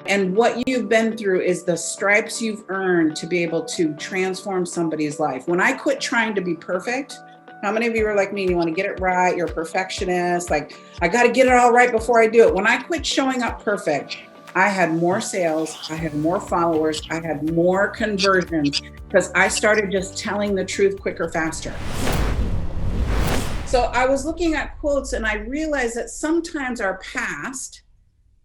And what you've been through is the stripes you've earned to be able to transform somebody's life. When I quit trying to be perfect, how many of you are like me? You want to get it right. You're a perfectionist. Like, I got to get it all right before I do it. When I quit showing up perfect, I had more sales. I had more followers. I had more conversions because I started just telling the truth quicker, faster. So I was looking at quotes and I realized that sometimes our past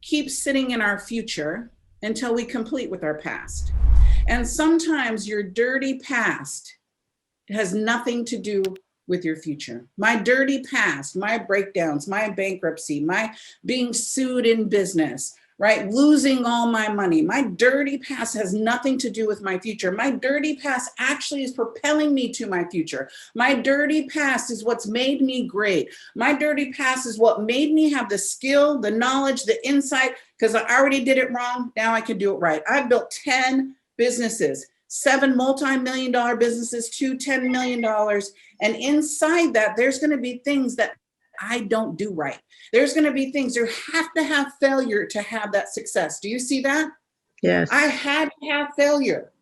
keeps sitting in our future until we complete with our past. And sometimes your dirty past has nothing to do with your future. My dirty past, my breakdowns, my bankruptcy, my being sued in business, right? Losing all my money. My dirty past has nothing to do with my future. My dirty past actually is propelling me to my future. My dirty past is what's made me great. My dirty past is what made me have the skill, the knowledge, the insight, because I already did it wrong. Now I can do it right. I've built 10 businesses, 7 multi-million-dollar businesses, 2 $10 million. And inside that, there's going to be things that I don't do right. There's going to be things, you have to have failure to have that success. Do you see that? Yes. I had to have failure.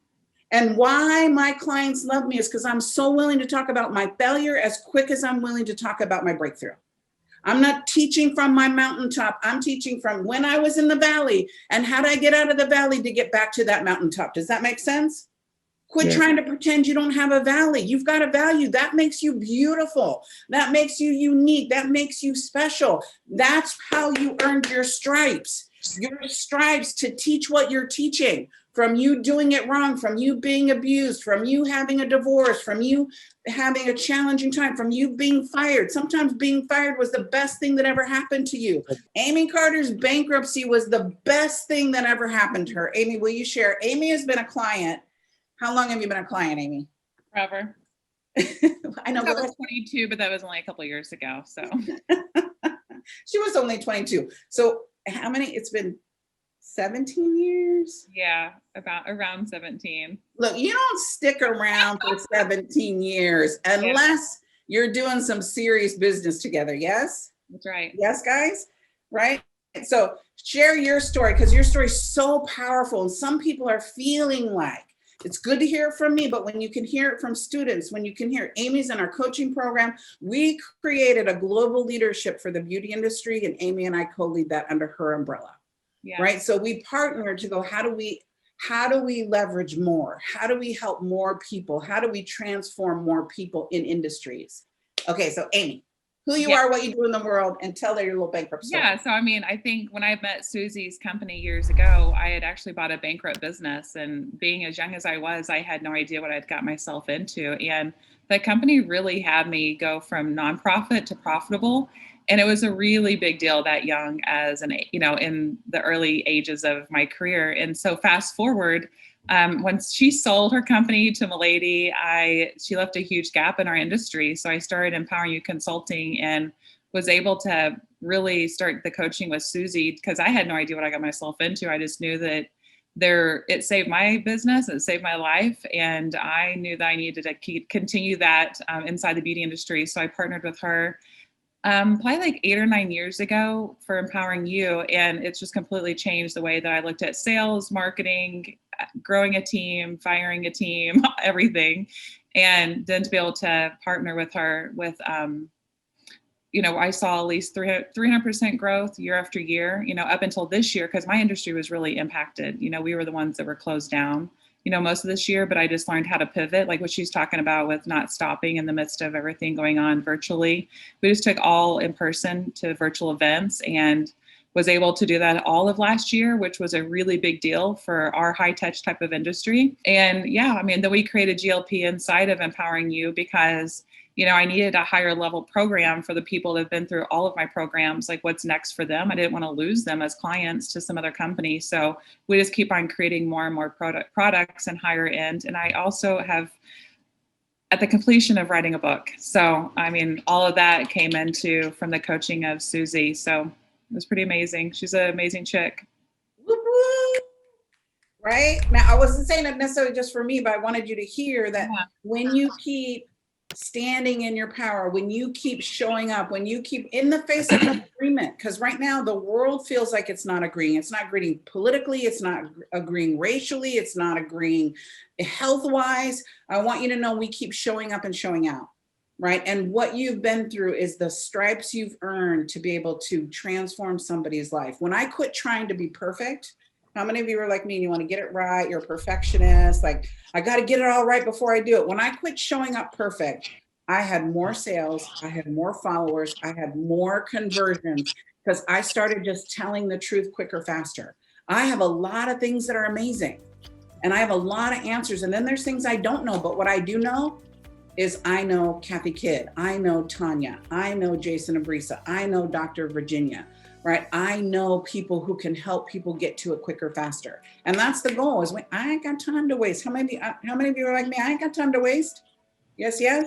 And why my clients love me is because I'm so willing to talk about my failure as quick as I'm willing to talk about my breakthrough. I'm not teaching from my mountaintop. I'm teaching from when I was in the valley and how did I get out of the valley to get back to that mountaintop. Does that make sense? Quit trying to pretend you don't have a valley. You've got a value. That makes you beautiful. That makes you unique. That makes you special. That's how you earned your stripes. Your stripes to teach what you're teaching, from you doing it wrong, from you being abused, from you having a divorce, from you having a challenging time, from you being fired. Sometimes being fired was the best thing that ever happened to you. Amy Carter's bankruptcy was the best thing that ever happened to her. Amy, will you share? Amy has been a client. How long have you been a client, Amy? Forever. I know. I was 22, but that was only a couple of years ago. So she was only 22. So how many? It's been 17 years. Yeah, around 17. Look, you don't stick around for 17 years unless you're doing some serious business together. Yes? That's right. Yes, guys? Right? So share your story, because your story is so powerful. And some people are feeling like, it's good to hear it from me, but when you can hear it from students, when you can hear Amy's in our coaching program, we created a global leadership for the beauty industry, and Amy and I co-lead that under her umbrella. Yeah. Right? So we partnered to go, how do we leverage more? How do we help more people? How do we transform more people in industries? Okay, so Amy, who you are, what you do in the world, and tell their little bankrupt story. Yeah, so I mean, I think when I met Susie's company years ago, I had actually bought a bankrupt business, and being as young as I was, I had no idea what I'd got myself into. And the company really had me go from nonprofit to profitable. And it was a really big deal that young, as in the early ages of my career. And so fast forward, once she sold her company to Milady, she left a huge gap in our industry. So I started Empowering You Consulting and was able to really start the coaching with Susie, because I had no idea what I got myself into. I just knew that it saved my business, it saved my life. And I knew that I needed to continue that inside the beauty industry. So I partnered with her probably like 8 or 9 years ago for Empowering You. And it's just completely changed the way that I looked at sales, marketing, growing a team, firing a team, everything. And then to be able to partner with her with, I saw at least 300% growth year after year, up until this year, because my industry was really impacted. We were the ones that were closed down, most of this year, but I just learned how to pivot, like what she's talking about with not stopping in the midst of everything going on virtually. We just took all in person to virtual events and was able to do that all of last year, which was a really big deal for our high touch type of industry. And then we created GLP inside of Empowering You because I needed a higher level program for the people that have been through all of my programs, like what's next for them. I didn't want to lose them as clients to some other company. So we just keep on creating more and more products and higher end. And I also have, at the completion of writing a book. So, all of that came from the coaching of Susie. So it was pretty amazing. She's an amazing chick. Woo-woo. Right? Now, I wasn't saying it necessarily just for me, but I wanted you to hear that when you keep standing in your power, when you keep showing up, when you keep in the face of agreement, because right now the world feels like it's not agreeing. It's not agreeing politically. It's not agreeing racially. It's not agreeing health-wise. I want you to know we keep showing up and showing out, right? And what you've been through is the stripes you've earned to be able to transform somebody's life. When I quit trying to be perfect, how many of you are like me and you want to get it right? You're a perfectionist. Like, I got to get it all right before I do it. When I quit showing up perfect, I had more sales, I had more followers, I had more conversions because I started just telling the truth quicker, faster. I have a lot of things that are amazing and I have a lot of answers. And then there's things I don't know, but what I do know is I know Kathy Kidd, I know Tanya, I know Jason Abrisa, I know Dr. Virginia, right? I know people who can help people get to it quicker, faster. And that's the goal is when I ain't got time to waste. How many of you are like me? I ain't got time to waste. Yes, yes.